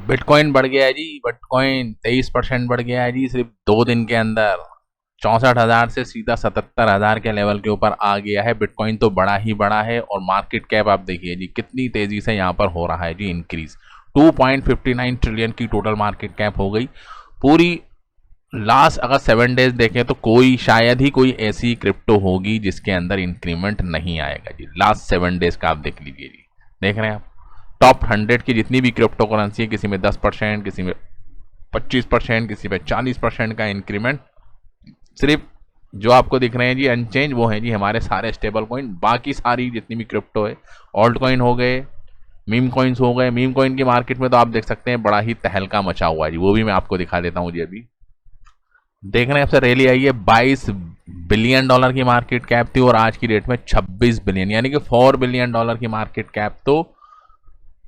Bitcoin बढ़ गया है जी। बिटकॉइन 23% बढ़ गया है जी सिर्फ 2 दिन के अंदर। 64,000 से सीधा 77,000 के लेवल के ऊपर आ गया है। बिटकॉइन तो बड़ा ही बड़ा है। और मार्केट कैप आप देखिए जी कितनी तेजी से यहाँ पर हो रहा है जी इंक्रीज। 2.59 ट्रिलियन की टोटल मार्केट कैप हो गई पूरी। लास्ट अगर 7 डेज देखें तो कोई शायद ही कोई ऐसी क्रिप्टो होगी जिसके अंदर इंक्रीमेंट नहीं आएगा जी। लास्ट 7 डेज का आप देख लीजिए जी। देख रहे हैं आप टॉप 100 की जितनी भी क्रिप्टो करेंसी है, किसी में 10%, किसी में 25%, किसी में 40% का इंक्रीमेंट। सिर्फ जो आपको दिख रहे हैं जी अनचेंज वो है जी हमारे सारे स्टेबल कॉइन। बाकी सारी जितनी भी क्रिप्टो है, ऑल्ट कॉइन हो गए, मीम कॉइन्स हो गए। मीम कॉइन की मार्केट में तो आप देख सकते हैं बड़ा ही तहलका मचा हुआ है जी। वो भी मैं आपको दिखा देता हूँ जी। अभी देख रहे हैं आपसे रैली आई है। 22 बिलियन डॉलर की मार्केट कैप थी और आज की डेट में 26 बिलियन, यानी कि 4 बिलियन डॉलर की मार्केट कैप तो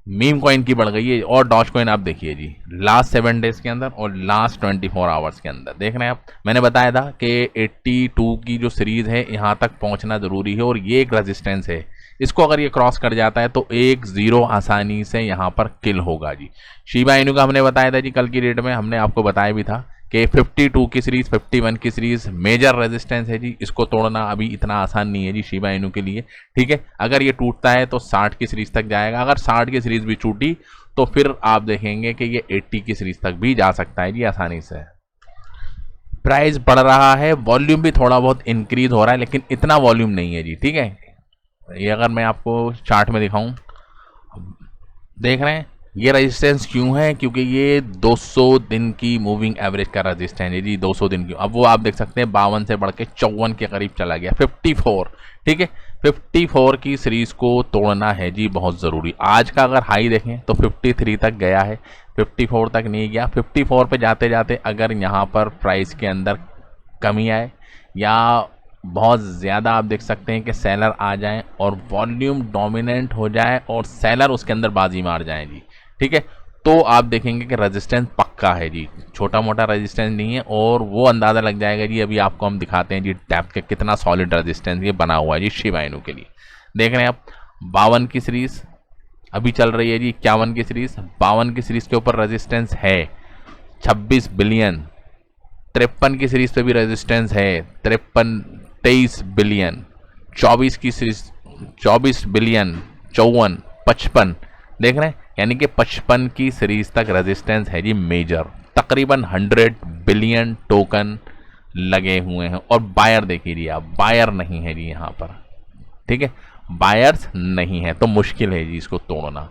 मीम कॉइन की बढ़ गई है। और डॉज कॉइन आप देखिए जी लास्ट 7 डेज के अंदर और लास्ट 24 आवर्स के अंदर देख रहे हैं आप। मैंने बताया था कि 82 की जो सीरीज है यहाँ तक पहुँचना ज़रूरी है और ये एक रेजिस्टेंस है। इसको अगर ये क्रॉस कर जाता है तो 1-0 आसानी से यहाँ पर किल होगा जी। शिबा इनू का हमने बताया था जी कल की डेट में, हमने आपको बताया भी था कि 52 की सीरीज 51 की सीरीज मेजर रेजिस्टेंस है जी। इसको तोड़ना अभी इतना आसान नहीं है जी शिबा इनू के लिए। ठीक है, अगर ये टूटता है तो 60 की सीरीज तक जाएगा। अगर 60 की सीरीज भी टूटी तो फिर आप देखेंगे कि ये 80 की सीरीज तक भी जा सकता है जी आसानी से। प्राइस बढ़ रहा है, वॉल्यूम भी थोड़ा बहुत इंक्रीज हो रहा है लेकिन इतना वॉल्यूम नहीं है जी। ठीक है, ये अगर मैं आपको चार्ट में दिखाऊं, देख रहे हैं ये रेजिस्टेंस क्यों है, क्योंकि ये 200 दिन की मूविंग एवरेज का रेजिस्टेंस है जी। 200 दिन की, अब वो आप देख सकते हैं 52 से बढ़ के 54 के करीब चला गया। 54, ठीक है, 54 की सीरीज को तोड़ना है जी बहुत ज़रूरी। आज का अगर हाई देखें तो 53 तक गया है, 54 तक नहीं गया। 54 पे जाते जाते अगर यहाँ पर प्राइस के अंदर कमी आए या बहुत ज़्यादा आप देख सकते हैं कि सेलर आ जाएं और वॉल्यूम डोमिनेंट हो जाए और सेलर उसके अंदर बाजी मार जाएं जी, ठीक है, तो आप देखेंगे कि रेजिस्टेंस पक्का है जी, छोटा मोटा रेजिस्टेंस नहीं है। और वो अंदाज़ा लग जाएगा जी। अभी आपको हम दिखाते हैं जी डेप्थ के कितना सॉलिड रेजिस्टेंस ये बना हुआ है जी शिबा इनू के लिए। देख रहे हैं आप 52 की सीरीज़ अभी चल रही है जी। 51 की सीरीज़, 52 की सीरीज़ के ऊपर रेजिस्टेंस है 26 बिलियन। 53 की सीरीज़ पे भी रेजिस्टेंस है 23 बिलियन। 24 की सीरीज 24 बिलियन, 54, 55, देख रहे हैं, यानी कि 55 की सीरीज तक रेजिस्टेंस है जी मेजर। तकरीबन 100 बिलियन टोकन लगे हुए हैं और बायर देखिए जी आप, बायर नहीं है जी यहाँ पर। ठीक है, बायर्स नहीं है तो मुश्किल है जी इसको तोड़ना।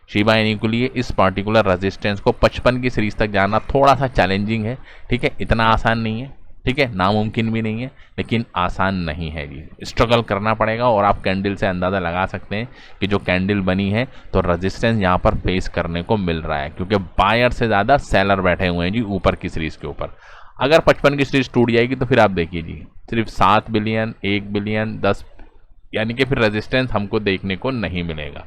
शिबा इनू के लिए इस पार्टिकुलर रेजिस्टेंस को 55 की सीरीज तक जाना थोड़ा सा चैलेंजिंग है। ठीक है, इतना आसान नहीं है, ठीक है, नामुमकिन भी नहीं है, लेकिन आसान नहीं है जी। स्ट्रगल करना पड़ेगा और आप कैंडल से अंदाज़ा लगा सकते हैं कि जो कैंडल बनी है तो रेजिस्टेंस यहाँ पर फेस करने को मिल रहा है, क्योंकि बायर से ज़्यादा सेलर बैठे हुए हैं जी ऊपर की सीरीज़ के ऊपर। अगर 55 की सीरीज टूट जाएगी तो फिर आप देखिए जी सिर्फ 7 बिलियन, 1 बिलियन, 10, यानी कि फिर रेजिस्टेंस हमको देखने को नहीं मिलेगा।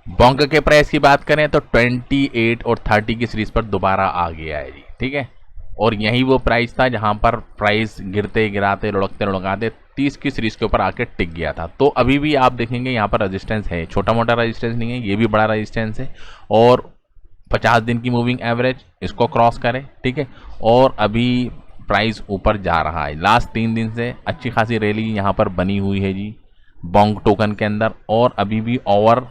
बॉन्क के प्राइस की बात करें तो 28 और 30 की सीरीज पर दोबारा आ गया है जी। ठीक है, और यही वो प्राइस था जहां पर प्राइस गिरते गिराते लुढ़कते लुढ़काते 30 की सीरीज के ऊपर आके टिक गया था। तो अभी भी आप देखेंगे यहाँ पर रेजिस्टेंस है, छोटा मोटा रेजिस्टेंस नहीं है, ये भी बड़ा रेजिस्टेंस है। और 50 दिन की मूविंग एवरेज इसको क्रॉस करें, ठीक है, और अभी प्राइस ऊपर जा रहा है। लास्ट 3 दिन से अच्छी खासी रैली यहाँ पर बनी हुई है जी बॉन्क टोकन के अंदर, और अभी भी ओवर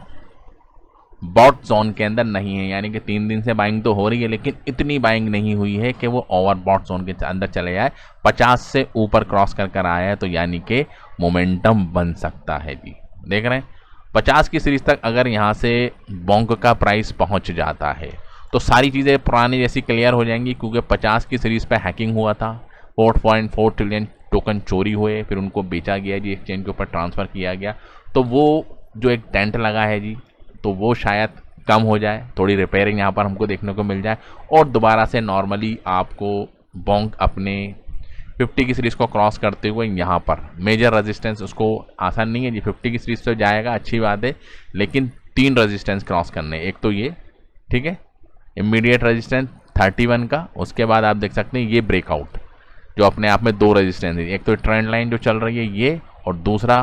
बॉट जोन के अंदर नहीं है, यानी कि 3 दिन से बाइंग तो हो रही है लेकिन इतनी बाइंग नहीं हुई है कि वो ओवर बॉट जोन के अंदर चले जाए। 50 से ऊपर क्रॉस कर कर आया है तो यानी कि मोमेंटम बन सकता है जी। देख रहे हैं 50 की सीरीज तक अगर यहाँ से बॉन्क का प्राइस पहुँच जाता है तो सारी चीज़ें पुरानी जैसी क्लियर हो जाएंगी, क्योंकि 50 की सीरीज पे हैकिंग हुआ था, 4.4 ट्रिलियन टोकन चोरी हुए, फिर उनको बेचा गया जी, एक्सचेंज के ऊपर ट्रांसफ़र किया गया। तो वो जो एक टेंट लगा है जी तो वो शायद कम हो जाए, थोड़ी रिपेयरिंग यहाँ पर हमको देखने को मिल जाए और दोबारा से नॉर्मली आपको बॉन्क अपने 50 की सीरीज़ को क्रॉस करते हुए यहाँ पर मेजर रेजिस्टेंस, उसको आसान नहीं है जी, 50 की सीरीज़ तो जाएगा अच्छी बात है, लेकिन 3 रेजिस्टेंस क्रॉस करने। एक तो ये, ठीक है, इमीडिएट रेजिस्टेंस 31 का, उसके बाद आप देख सकते हैं ये ब्रेकआउट जो अपने आप में 2 रेजिस्टेंस है, एक तो ट्रेंड लाइन जो चल रही है ये, और दूसरा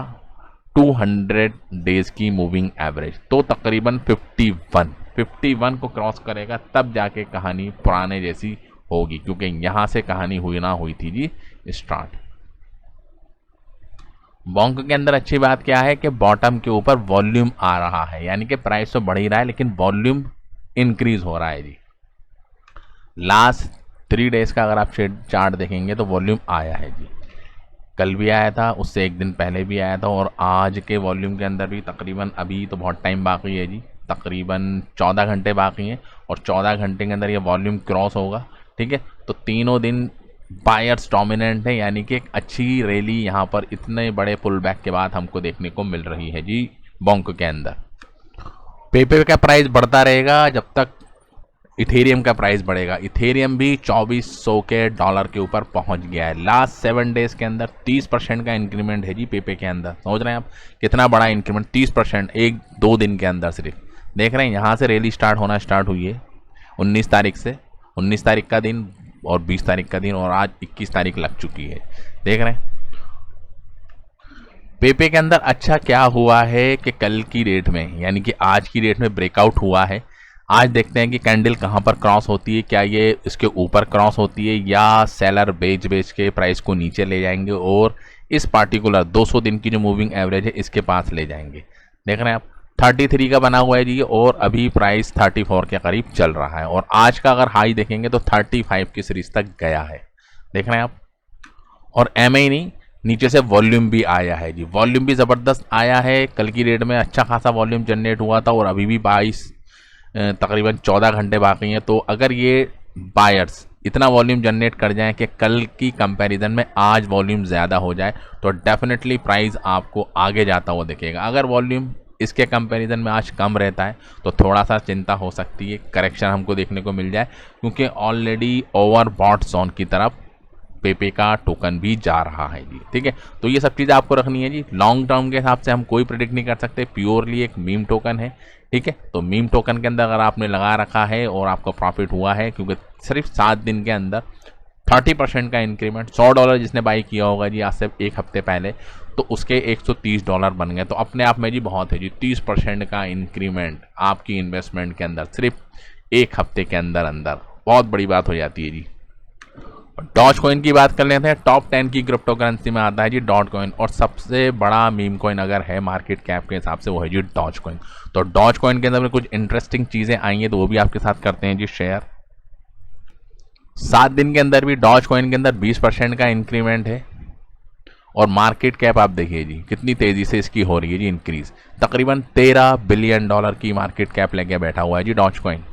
200 डेज की मूविंग एवरेज, तो तकरीबन 51 को क्रॉस करेगा तब जाके कहानी पुराने जैसी होगी, क्योंकि यहाँ से कहानी हुई थी जी स्टार्ट। बॉन्क के अंदर अच्छी बात क्या है कि बॉटम के ऊपर वॉल्यूम आ रहा है, यानी कि प्राइस तो बढ़ ही रहा है लेकिन वॉल्यूम इंक्रीज हो रहा है जी। लास्ट 3 डेज का अगर आप चार्ट देखेंगे तो वॉल्यूम आया है जी, कल भी आया था, उससे एक दिन पहले भी आया था, और आज के वॉल्यूम के अंदर भी तकरीबन अभी तो बहुत टाइम बाकी है जी, तकरीबन 14 घंटे बाकी हैं और 14 घंटे के अंदर ये वॉल्यूम क्रॉस होगा। ठीक है, तो तीनों दिन बायर्स डोमिनेंट है, यानी कि एक अच्छी रैली यहाँ पर इतने बड़े पुल बैक के बाद हमको देखने को मिल रही है जी बॉन्क के अंदर। पेपर का प्राइस बढ़ता रहेगा जब तक इथेरियम का प्राइस बढ़ेगा। इथेरियम भी 2400 के डॉलर के ऊपर पहुंच गया है। लास्ट 7 डेज के अंदर 30% का इंक्रीमेंट है जी पेपे के अंदर। समझ रहे हैं आप कितना बड़ा इंक्रीमेंट, 30% एक 2 दिन के अंदर सिर्फ। देख रहे हैं यहाँ से रैली स्टार्ट हुई है 19 तारीख से, 19 तारीख का दिन और 20 तारीख का दिन, और आज 21 तारीख लग चुकी है। देख रहे हैं पेपे के अंदर अच्छा क्या हुआ है कि कल की डेट में यानी कि आज की डेट में ब्रेकआउट हुआ है। आज देखते हैं कि कैंडल कहां पर क्रॉस होती है, क्या ये इसके ऊपर क्रॉस होती है या सेलर बेच के प्राइस को नीचे ले जाएंगे और इस पार्टिकुलर 200 दिन की जो मूविंग एवरेज है इसके पास ले जाएंगे। देख रहे हैं आप 33 का बना हुआ है जी और अभी प्राइस 34 के करीब चल रहा है, और आज का अगर हाई देखेंगे तो 35 की सीरीज तक गया है। देख रहे हैं आप, और एमए नहीं नीचे से वॉल्यूम भी आया है जी, वॉल्यूम भी ज़बरदस्त आया है। कल की डेट में अच्छा खासा वॉल्यूम जनरेट हुआ था और अभी भी 22 तकरीबन 14 घंटे बाकी हैं। तो अगर ये बायर्स इतना वॉल्यूम जनरेट कर जाएं कि कल की कंपैरिजन में आज वॉल्यूम ज़्यादा हो जाए तो डेफिनेटली प्राइस आपको आगे जाता हुआ दिखेगा। अगर वॉल्यूम इसके कंपैरिजन में आज कम रहता है तो थोड़ा सा चिंता हो सकती है, करेक्शन हमको देखने को मिल जाए, क्योंकि ऑलरेडी ओवरबॉट जोन की तरफ पेपे का टोकन भी जा रहा है जी। ठीक है, तो ये सब चीज़ें आपको रखनी है जी। लॉन्ग टर्म के हिसाब से हम कोई प्रेडिक्ट नहीं कर सकते, प्योरली एक मीम टोकन है। ठीक है, तो मीम टोकन के अंदर अगर आपने लगा रखा है और आपको प्रॉफिट हुआ है, क्योंकि सिर्फ 7 दिन के अंदर 30% का इंक्रीमेंट, $100 जिसने बाई किया होगा जी आज से 1 हफ्ते पहले, तो उसके $130 बन गए, तो अपने आप में जी बहुत है जी। 30% का इंक्रीमेंट आपकी इन्वेस्टमेंट के अंदर सिर्फ 1 हफ्ते के अंदर बहुत बड़ी बात हो जाती है जी। डॉज कॉइन की बात कर लेते हैं। टॉप 10 की क्रिप्टो करेंसी में आता है जी डॉज कॉइन, और सबसे बड़ा मीम कॉइन अगर है मार्केट कैप के हिसाब से वो है जी डॉज कॉइन। तो डॉज कॉइन के अंदर में कुछ इंटरेस्टिंग चीज़ें आई हैं तो वो भी आपके साथ करते हैं जी शेयर। 7 दिन के अंदर भी डॉज कॉइन के अंदर 20% का इंक्रीमेंट है, और मार्केट कैप आप देखिए जी कितनी तेज़ी से इसकी हो रही है जी इंक्रीज। तकरीबन $13 बिलियन की मार्केट कैप लेके बैठा हुआ है जी डॉज कॉइन।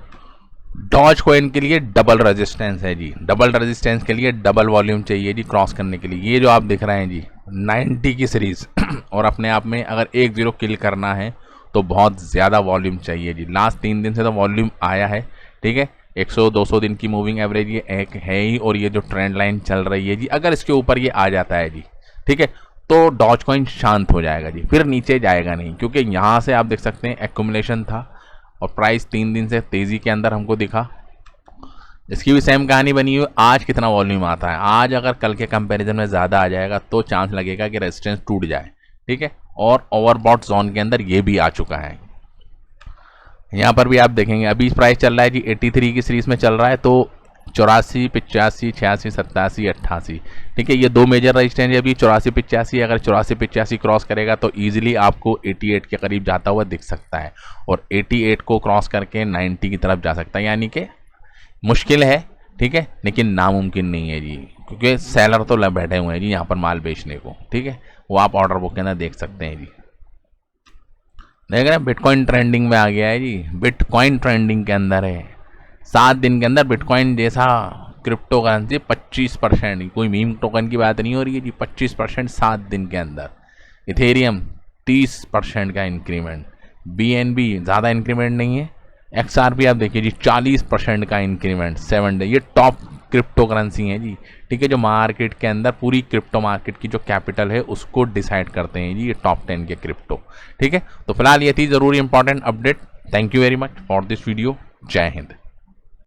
डॉज कॉइन के लिए डबल रेजिस्टेंस है जी, डबल रेजिस्टेंस के लिए डबल वॉल्यूम चाहिए जी क्रॉस करने के लिए। ये जो आप दिख रहे हैं जी 90 की सीरीज और अपने आप में अगर 1-0 किल करना है तो बहुत ज़्यादा वॉल्यूम चाहिए जी। लास्ट 3 दिन से तो वॉल्यूम आया है। ठीक है, 100-200 दिन की मूविंग एवरेज ये एक है ही, और ये जो ट्रेंड लाइन चल रही है जी अगर इसके ऊपर ये आ जाता है जी, ठीक है, तो डॉज कॉइन शांत हो जाएगा जी, फिर नीचे जाएगा नहीं, क्योंकि यहाँ से आप देख सकते हैं एक्यूमुलेशन था और प्राइस 3 दिन से तेज़ी के अंदर हमको दिखा। इसकी भी सेम कहानी बनी हुई। आज कितना वॉल्यूम आता है, आज अगर कल के कंपैरिजन में ज़्यादा आ जाएगा तो चांस लगेगा कि रेजिस्टेंस टूट जाए। ठीक है, और ओवरबॉट जोन के अंदर ये भी आ चुका है। यहाँ पर भी आप देखेंगे अभी प्राइस चल रहा है जी 83 की सीरीज में चल रहा है, तो 84, 85, 86, 87, 88। ठीक है, ये 2 मेजर रेजिस्टेंस है अभी 84, 85। अगर 84, 85 क्रॉस करेगा तो इजीली आपको 88 के करीब जाता हुआ दिख सकता है, और 88 को क्रॉस करके 90 की तरफ जा सकता है, यानी कि मुश्किल है। ठीक है, लेकिन नामुमकिन नहीं है जी, क्योंकि सेलर तो बैठे हुए हैं जी यहाँ पर माल बेचने को। ठीक है, वो आप ऑर्डर बुक के अंदर देख सकते हैं जी। देख रहे हैं बिटकॉइन ट्रेंडिंग में आ गया है जी, बिटकॉइन ट्रेंडिंग के अंदर है। 7 दिन के अंदर बिटकॉइन जैसा क्रिप्टो करेंसी 25%, कोई मीम टोकन की बात नहीं हो रही है जी, 25% 7 दिन के अंदर। इथेरियम 30% का इंक्रीमेंट, BNB ज़्यादा इंक्रीमेंट नहीं है। XRP आप देखिए जी 40% का इंक्रीमेंट 7 डे। ये टॉप क्रिप्टो करेंसी है जी। ठीक है, जो मार्केट के अंदर पूरी क्रिप्टो मार्केट की जो कैपिटल है उसको डिसाइड करते हैं जी ये टॉप 10 के क्रिप्टो। ठीक है, तो फिलहाल ये थी ज़रूरी important update. Thank you very much for this video. जय हिंद।